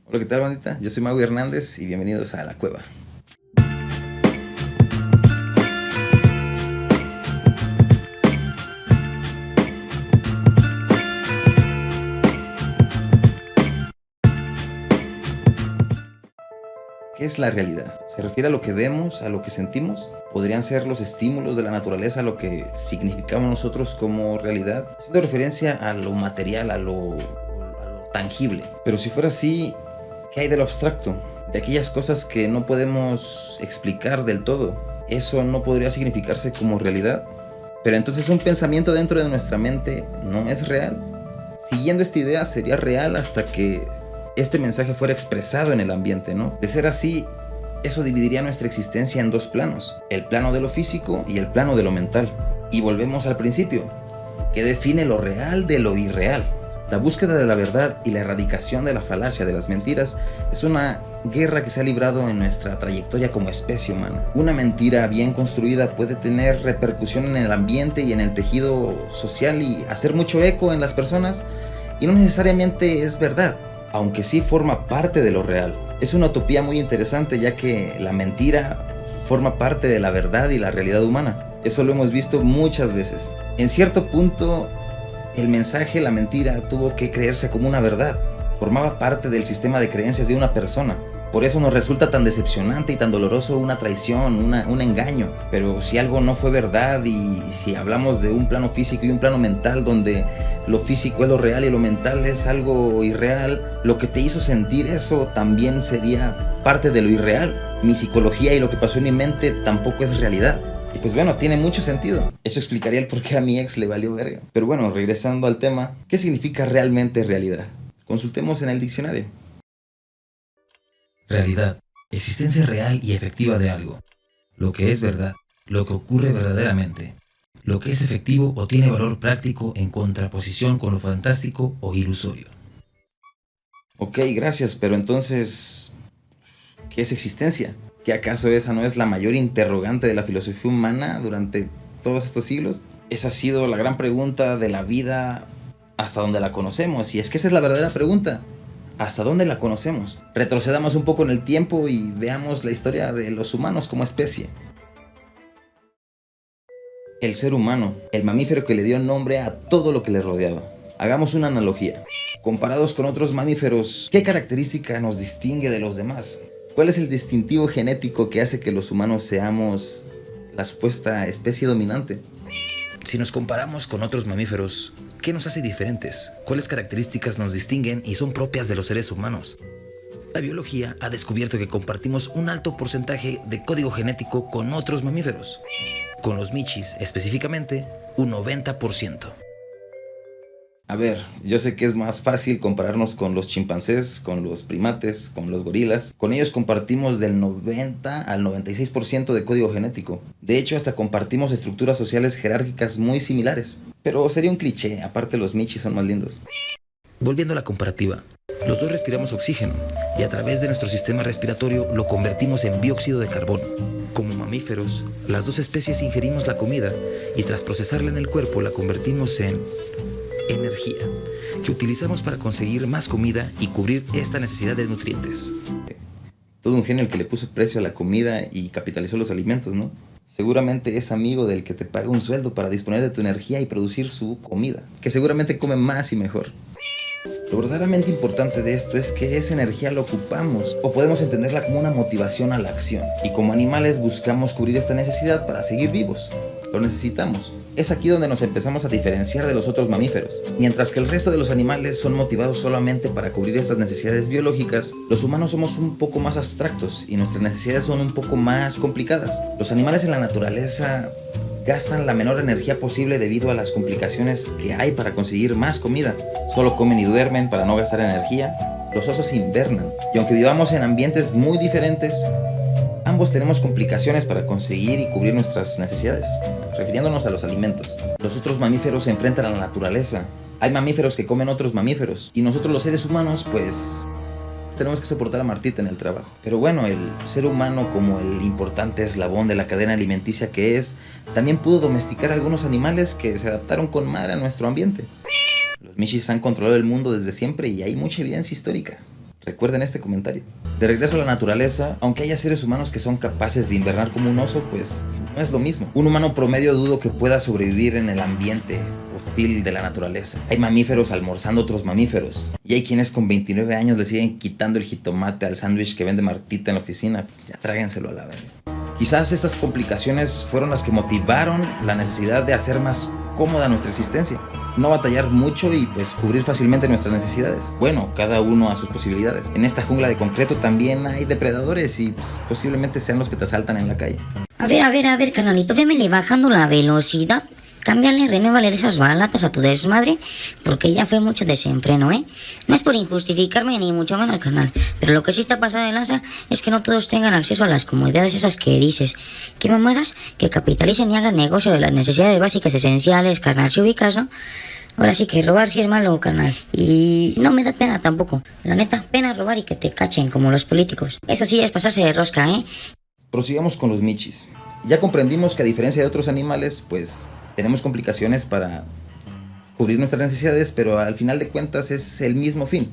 Hola, ¿qué tal, bandita? Yo soy Mago Hernández y bienvenidos a La Cueva. ¿Qué es la realidad? ¿Se refiere a lo que vemos, a lo que sentimos? ¿Podrían ser los estímulos de la naturaleza lo que significamos nosotros como realidad? Haciendo referencia a lo material, a lo tangible. Pero si fuera así, ¿qué hay de lo abstracto? De aquellas cosas que no podemos explicar del todo. ¿Eso no podría significarse como realidad? Pero entonces un pensamiento dentro de nuestra mente no es real. Siguiendo esta idea sería real hasta que este mensaje fuera expresado en el ambiente, ¿no? De ser así, eso dividiría nuestra existencia en dos planos, el plano de lo físico y el plano de lo mental. Y volvemos al principio, ¿qué define lo real de lo irreal? La búsqueda de la verdad y la erradicación de la falacia de las mentiras es una guerra que se ha librado en nuestra trayectoria como especie humana. Una mentira bien construida puede tener repercusión en el ambiente y en el tejido social y hacer mucho eco en las personas, y no necesariamente es verdad, aunque sí forma parte de lo real. Es una utopía muy interesante, ya que la mentira forma parte de la verdad y la realidad humana. Eso lo hemos visto muchas veces. En cierto punto, el mensaje, la mentira, tuvo que creerse como una verdad. Formaba parte del sistema de creencias de una persona. Por eso nos resulta tan decepcionante y tan doloroso una traición, un engaño. Pero si algo no fue verdad, y si hablamos de un plano físico y un plano mental donde lo físico es lo real y lo mental es algo irreal, lo que te hizo sentir eso también sería parte de lo irreal. Mi psicología y lo que pasó en mi mente tampoco es realidad. Y pues bueno, tiene mucho sentido. Eso explicaría el por qué a mi ex le valió verga. Pero bueno, regresando al tema, ¿qué significa realmente realidad? Consultemos en el diccionario. Realidad, existencia real y efectiva de algo. Lo que es verdad, lo que ocurre verdaderamente. Lo que es efectivo o tiene valor práctico en contraposición con lo fantástico o ilusorio. Ok, gracias, pero entonces, ¿qué es existencia? ¿Qué acaso esa no es la mayor interrogante de la filosofía humana durante todos estos siglos? Esa ha sido la gran pregunta de la vida hasta donde la conocemos, y es que esa es la verdadera pregunta. ¿Hasta dónde la conocemos? Retrocedamos un poco en el tiempo y veamos la historia de los humanos como especie. El ser humano, el mamífero que le dio nombre a todo lo que le rodeaba. Hagamos una analogía. Comparados con otros mamíferos, ¿qué característica nos distingue de los demás? ¿Cuál es el distintivo genético que hace que los humanos seamos la supuesta especie dominante? Si nos comparamos con otros mamíferos, ¿qué nos hace diferentes? ¿Cuáles características nos distinguen y son propias de los seres humanos? La biología ha descubierto que compartimos un alto porcentaje de código genético con otros mamíferos. Con los michis, específicamente, un 90%. A ver, yo sé que es más fácil compararnos con los chimpancés, con los primates, con los gorilas. Con ellos compartimos del 90 al 96% de código genético. De hecho, hasta compartimos estructuras sociales jerárquicas muy similares. Pero sería un cliché, aparte los michis son más lindos. Volviendo a la comparativa, los dos respiramos oxígeno y a través de nuestro sistema respiratorio lo convertimos en dióxido de carbono. Como mamíferos, las dos especies ingerimos la comida y tras procesarla en el cuerpo la convertimos en energía, que utilizamos para conseguir más comida y cubrir esta necesidad de nutrientes. Todo un genio el que le puso precio a la comida y capitalizó los alimentos, ¿no? Seguramente es amigo del que te paga un sueldo para disponer de tu energía y producir su comida, que seguramente come más y mejor. Lo verdaderamente importante de esto es que esa energía la ocupamos, o podemos entenderla como una motivación a la acción. Y como animales buscamos cubrir esta necesidad para seguir vivos. Lo necesitamos. Es aquí donde nos empezamos a diferenciar de los otros mamíferos. Mientras que el resto de los animales son motivados solamente para cubrir estas necesidades biológicas, los humanos somos un poco más abstractos y nuestras necesidades son un poco más complicadas. Los animales en la naturaleza gastan la menor energía posible debido a las complicaciones que hay para conseguir más comida. Solo comen y duermen para no gastar energía. Los osos invernan. Y aunque vivamos en ambientes muy diferentes, ambos tenemos complicaciones para conseguir y cubrir nuestras necesidades, refiriéndonos a los alimentos. Los otros mamíferos se enfrentan a la naturaleza. Hay mamíferos que comen otros mamíferos. Y nosotros los seres humanos, pues, tenemos que soportar a Martita en el trabajo. Pero bueno, el ser humano, como el importante eslabón de la cadena alimenticia que es, también pudo domesticar algunos animales que se adaptaron con madre a nuestro ambiente. Los michis han controlado el mundo desde siempre y hay mucha evidencia histórica. Recuerden este comentario. De regreso a la naturaleza, aunque haya seres humanos que son capaces de invernar como un oso, pues no es lo mismo. Un humano promedio dudo que pueda sobrevivir en el ambiente hostil de la naturaleza. Hay mamíferos almorzando otros mamíferos. Y hay quienes con 29 años le siguen quitando el jitomate al sándwich que vende Martita en la oficina. Ya tráguenselo a la verga. Quizás estas complicaciones fueron las que motivaron la necesidad de hacer más cómoda nuestra existencia. No batallar mucho y pues cubrir fácilmente nuestras necesidades. Bueno, cada uno a sus posibilidades. En esta jungla de concreto también hay depredadores y pues, posiblemente sean los que te asaltan en la calle. A ver, carnalito, vémele bajando la velocidad. Cámbiale, renuévale esas balatas a tu desmadre, porque ya fue mucho desenfreno, ¿eh? No es por injustificarme ni mucho menos, carnal, pero lo que sí está pasado de lanza es que no todos tengan acceso a las comodidades esas que dices. ¿Qué mamadas? Que capitalicen y hagan negocio de las necesidades básicas esenciales, carnal, si ubicas, ¿no? Ahora sí que robar sí es malo, carnal. Y no me da pena tampoco. La neta, pena robar y que te cachen como los políticos. Eso sí es pasarse de rosca, ¿eh? Prosigamos con los michis. Ya comprendimos que a diferencia de otros animales, pues tenemos complicaciones para cubrir nuestras necesidades, pero al final de cuentas es el mismo fin.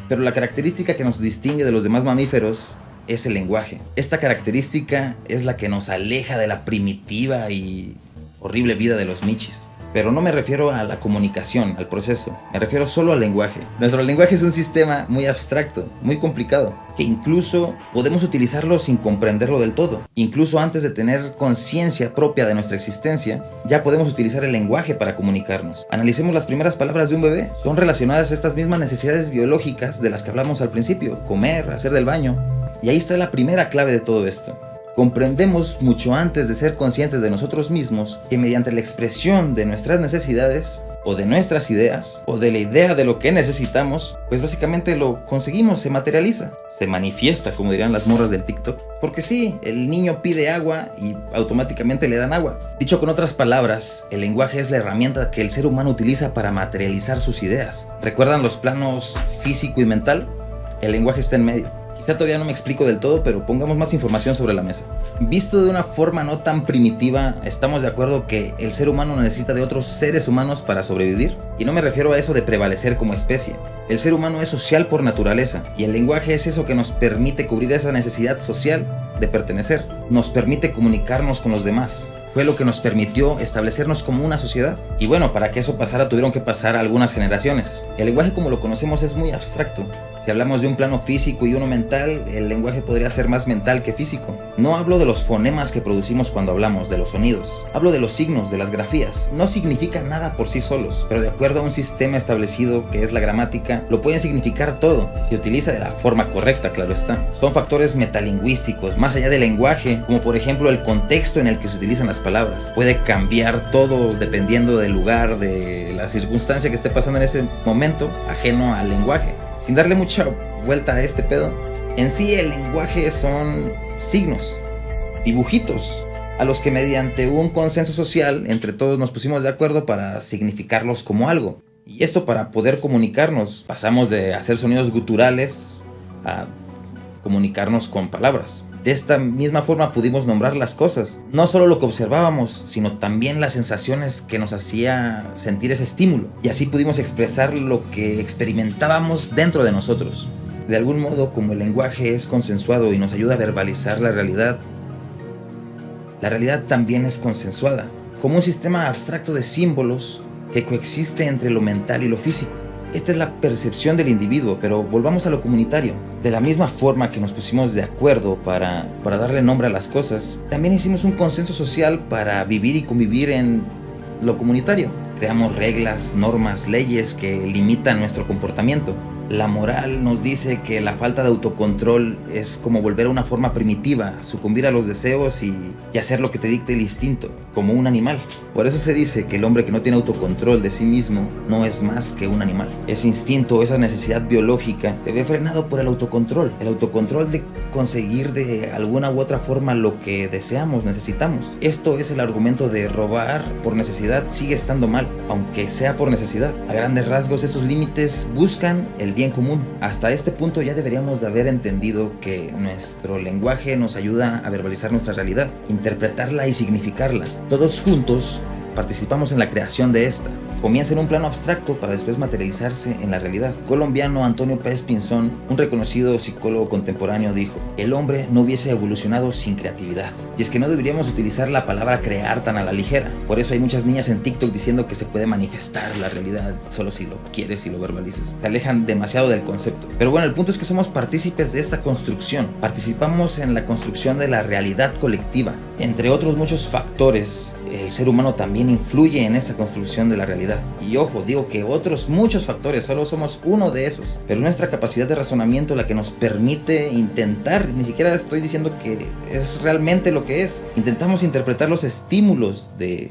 Pero la característica que nos distingue de los demás mamíferos es el lenguaje. Esta característica es la que nos aleja de la primitiva y horrible vida de los michis. Pero no me refiero a la comunicación, al proceso. Me refiero solo al lenguaje. Nuestro lenguaje es un sistema muy abstracto, muy complicado, que incluso podemos utilizarlo sin comprenderlo del todo. Incluso antes de tener conciencia propia de nuestra existencia, ya podemos utilizar el lenguaje para comunicarnos. Analicemos las primeras palabras de un bebé. Son relacionadas a estas mismas necesidades biológicas de las que hablamos al principio: comer, hacer del baño. Y ahí está la primera clave de todo esto. Comprendemos mucho antes de ser conscientes de nosotros mismos que mediante la expresión de nuestras necesidades o de nuestras ideas o de la idea de lo que necesitamos, pues básicamente lo conseguimos, se materializa, se manifiesta, como dirían las morras del TikTok. Porque sí, el niño pide agua y automáticamente le dan agua. Dicho con otras palabras, el lenguaje es la herramienta que el ser humano utiliza para materializar sus ideas. ¿Recuerdan los planos físico y mental? El lenguaje está en medio. Quizá todavía no me explico del todo, pero pongamos más información sobre la mesa. Visto de una forma no tan primitiva, estamos de acuerdo que el ser humano necesita de otros seres humanos para sobrevivir. Y no me refiero a eso de prevalecer como especie. El ser humano es social por naturaleza, y el lenguaje es eso que nos permite cubrir esa necesidad social de pertenecer. Nos permite comunicarnos con los demás. Fue lo que nos permitió establecernos como una sociedad. Y bueno, para que eso pasara tuvieron que pasar algunas generaciones. El lenguaje como lo conocemos es muy abstracto. Si hablamos de un plano físico y uno mental, el lenguaje podría ser más mental que físico. No hablo de los fonemas que producimos cuando hablamos, de los sonidos. Hablo de los signos, de las grafías. No significan nada por sí solos, pero de acuerdo a un sistema establecido que es la gramática, lo pueden significar todo, si se utiliza de la forma correcta, claro está. Son factores metalingüísticos, más allá del lenguaje, como por ejemplo el contexto en el que se utilizan las palabras. Puede cambiar todo dependiendo del lugar, de la circunstancia que esté pasando en ese momento, ajeno al lenguaje. Sin darle mucha vuelta a este pedo, en sí el lenguaje son signos, dibujitos, a los que mediante un consenso social entre todos nos pusimos de acuerdo para significarlos como algo. Y esto para poder comunicarnos. Pasamos de hacer sonidos guturales a comunicarnos con palabras. De esta misma forma pudimos nombrar las cosas, no solo lo que observábamos, sino también las sensaciones que nos hacía sentir ese estímulo, y así pudimos expresar lo que experimentábamos dentro de nosotros. De algún modo, como el lenguaje es consensuado y nos ayuda a verbalizar la realidad también es consensuada, como un sistema abstracto de símbolos que coexiste entre lo mental y lo físico. Esta es la percepción del individuo, pero volvamos a lo comunitario. De la misma forma que nos pusimos de acuerdo para darle nombre a las cosas, también hicimos un consenso social para vivir y convivir en lo comunitario. Creamos reglas, normas, leyes que limitan nuestro comportamiento. La moral nos dice que la falta de autocontrol es como volver a una forma primitiva, sucumbir a los deseos y hacer lo que te dicte el instinto, como un animal. Por eso se dice que el hombre que no tiene autocontrol de sí mismo no es más que un animal. Ese instinto, esa necesidad biológica, se ve frenado por el autocontrol de conseguir de alguna u otra forma lo que deseamos, necesitamos. Esto es el argumento de robar por necesidad sigue estando mal, aunque sea por necesidad. A grandes rasgos, esos límites buscan el bien común. Hasta este punto ya deberíamos de haber entendido que nuestro lenguaje nos ayuda a verbalizar nuestra realidad, interpretarla y significarla. Todos juntos participamos en la creación de esta. comienza en un plano abstracto para después materializarse en la realidad. El colombiano Antonio Páez Pinzón, un reconocido psicólogo contemporáneo, dijo: el hombre no hubiese evolucionado sin creatividad. Y es que no deberíamos utilizar la palabra crear tan a la ligera. Por eso hay muchas niñas en TikTok diciendo que se puede manifestar la realidad solo si lo quieres y lo verbalizas. Se alejan demasiado del concepto. Pero bueno, el punto es que somos partícipes de esta construcción. Participamos en la construcción de la realidad colectiva. Entre otros muchos factores, el ser humano también influye en esta construcción de la realidad. Y ojo, digo que otros muchos factores, solo somos uno de esos. Pero nuestra capacidad de razonamiento la que nos permite intentar, ni siquiera estoy diciendo que es realmente lo que es. Intentamos interpretar los estímulos de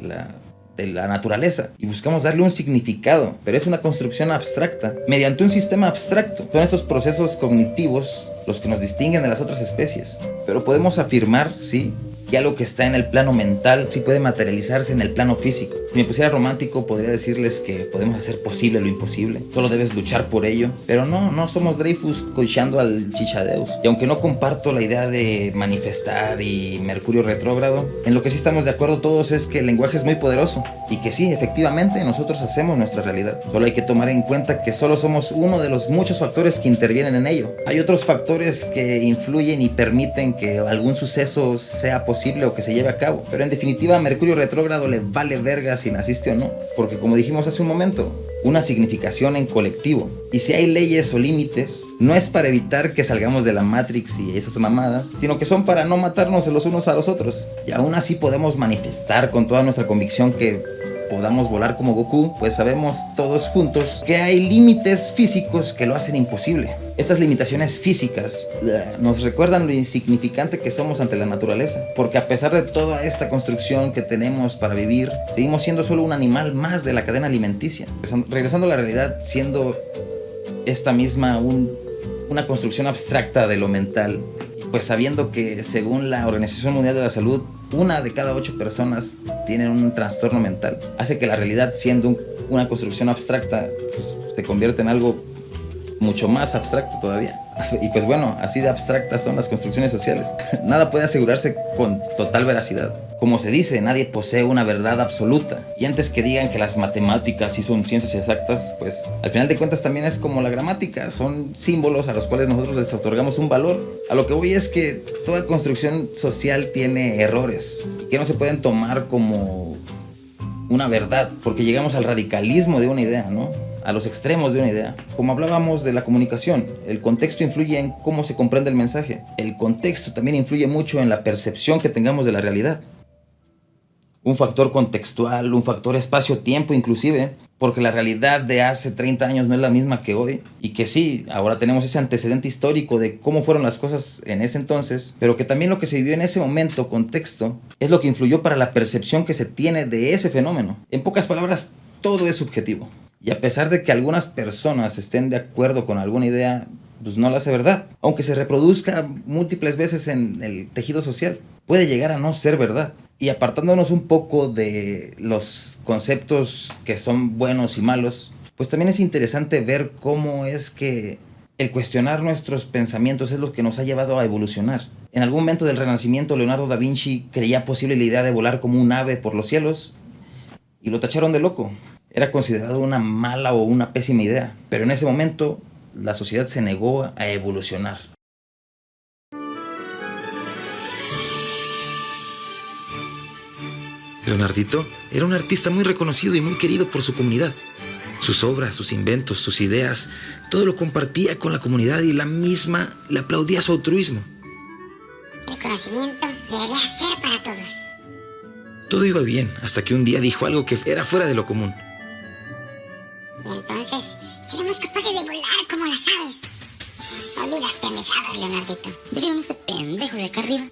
la naturaleza y buscamos darle un significado, pero es una construcción abstracta mediante un sistema abstracto. Son estos procesos cognitivos los que nos distinguen de las otras especies, pero podemos afirmar, sí, que algo que está en el plano mental sí puede materializarse en el plano físico. Si me pusiera romántico, podría decirles que podemos hacer posible lo imposible, solo debes luchar por ello. Pero no somos Dreyfus coachando al Chichadeus. Y aunque no comparto la idea de manifestar y Mercurio retrógrado, en lo que sí estamos de acuerdo todos es que el lenguaje es muy poderoso y que sí, efectivamente, nosotros hacemos nuestra realidad. Solo hay que tomar en cuenta que solo somos uno de los muchos factores que intervienen en ello. Hay otros factores que influyen y permiten que algún suceso sea posible o que se lleve a cabo, pero en definitiva a Mercurio retrógrado le vale verga si naciste o no, porque como dijimos hace un momento, una significación en colectivo. Y si hay leyes o límites, no es para evitar que salgamos de la Matrix y esas mamadas, sino que son para no matarnos los unos a los otros. Y aún así podemos manifestar con toda nuestra convicción que podamos volar como Goku, pues sabemos todos juntos que hay límites físicos que lo hacen imposible. Estas limitaciones físicas nos recuerdan lo insignificante que somos ante la naturaleza, porque a pesar de toda esta construcción que tenemos para vivir, seguimos siendo solo un animal más de la cadena alimenticia. Regresando a la realidad, siendo esta misma una construcción abstracta de lo mental, pues sabiendo que según la Organización Mundial de la Salud, 1 de cada 8 personas tienen un trastorno mental, hace que la realidad, siendo una construcción abstracta, pues se convierte en algo mucho más abstracto todavía. Y pues bueno, así de abstractas son las construcciones sociales. Nada puede asegurarse con total veracidad. Como se dice, nadie posee una verdad absoluta. Y antes que digan que las matemáticas sí son ciencias exactas, pues al final de cuentas también es como la gramática. Son símbolos a los cuales nosotros les otorgamos un valor. A lo que voy es que toda construcción social tiene errores que no se pueden tomar como una verdad, porque llegamos al radicalismo de una idea, ¿no? A los extremos de una idea. Como hablábamos de la comunicación, el contexto influye en cómo se comprende el mensaje. El contexto también influye mucho en la percepción que tengamos de la realidad. Un factor contextual, un factor espacio-tiempo inclusive, porque la realidad de hace 30 años no es la misma que hoy, y que sí, ahora tenemos ese antecedente histórico de cómo fueron las cosas en ese entonces, pero que también lo que se vivió en ese momento, contexto, es lo que influyó para la percepción que se tiene de ese fenómeno. En pocas palabras, todo es subjetivo. Y a pesar de que algunas personas estén de acuerdo con alguna idea, pues no la hace verdad. Aunque se reproduzca múltiples veces en el tejido social, puede llegar a no ser verdad. Y apartándonos un poco de los conceptos que son buenos y malos, pues también es interesante ver cómo es que el cuestionar nuestros pensamientos es lo que nos ha llevado a evolucionar. En algún momento del Renacimiento, Leonardo da Vinci creía posible la idea de volar como un ave por los cielos y lo tacharon de loco. Era considerado una mala o una pésima idea, pero en ese momento la sociedad se negó a evolucionar. Leonardito era un artista muy reconocido y muy querido por su comunidad. Sus obras, sus inventos, sus ideas, todo lo compartía con la comunidad y la misma le aplaudía su altruismo. El conocimiento debería ser para todos. Todo iba bien hasta que un día dijo algo que era fuera de lo común. Y entonces seremos capaces de volar como las aves. No digas pendejadas, Leonardito. ¿Vieron este pendejo de acá arriba?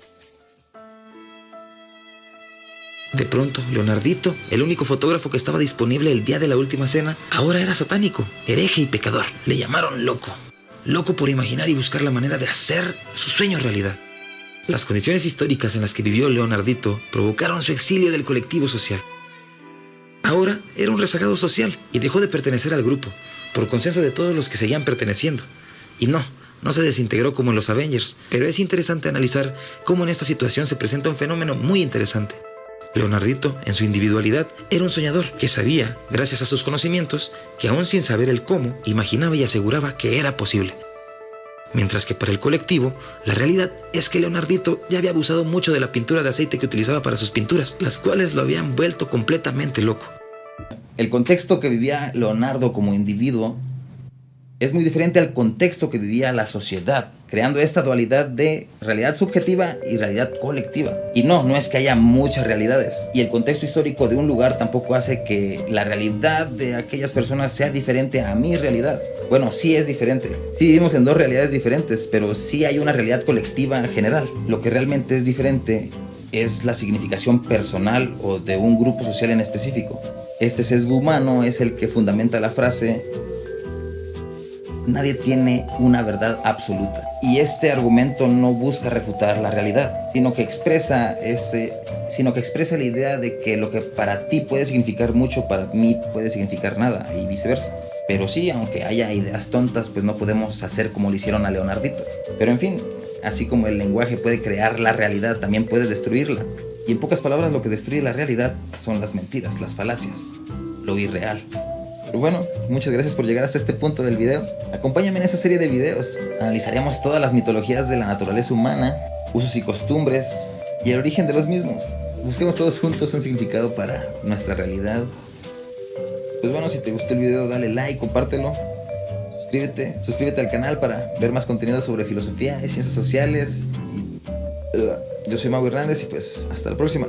De pronto, Leonardito, el único fotógrafo que estaba disponible el día de la última cena, ahora era satánico, hereje y pecador. Le llamaron loco. Loco por imaginar y buscar la manera de hacer su sueño realidad. Las condiciones históricas en las que vivió Leonardito provocaron su exilio del colectivo social. Ahora era un rezagado social y dejó de pertenecer al grupo, por consenso de todos los que seguían perteneciendo. Y no se desintegró como en los Avengers, pero es interesante analizar cómo en esta situación se presenta un fenómeno muy interesante. Leonardito, en su individualidad, era un soñador que sabía, gracias a sus conocimientos, que aún sin saber el cómo, imaginaba y aseguraba que era posible. Mientras que para el colectivo, la realidad es que Leonardito ya había abusado mucho de la pintura de aceite que utilizaba para sus pinturas, las cuales lo habían vuelto completamente loco. El contexto que vivía Leonardo como individuo es muy diferente al contexto que vivía la sociedad, creando esta dualidad de realidad subjetiva y realidad colectiva. Y no es que haya muchas realidades. Y el contexto histórico de un lugar tampoco hace que la realidad de aquellas personas sea diferente a mi realidad. Bueno, sí es diferente. Sí vivimos en dos realidades diferentes, pero sí hay una realidad colectiva general. Lo que realmente es diferente es la significación personal o de un grupo social en específico. Este sesgo humano es el que fundamenta la frase: nadie tiene una verdad absoluta. Y este argumento no busca refutar la realidad, sino que expresa la idea de que lo que para ti puede significar mucho, para mí puede significar nada, y viceversa. Pero sí, aunque haya ideas tontas, pues no podemos hacer como le hicieron a Leonardito. Pero en fin, así como el lenguaje puede crear la realidad, también puede destruirla. Y en pocas palabras, lo que destruye la realidad son las mentiras, las falacias, lo irreal. Pero bueno, muchas gracias por llegar hasta este punto del video. Acompáñame en esta serie de videos. Analizaremos todas las mitologías de la naturaleza humana, usos y costumbres, y el origen de los mismos. Busquemos todos juntos un significado para nuestra realidad. Pues bueno, si te gustó el video, dale like, compártelo. Suscríbete al canal para ver más contenido sobre filosofía y ciencias sociales. Yo soy Mago Hernández y pues hasta la próxima.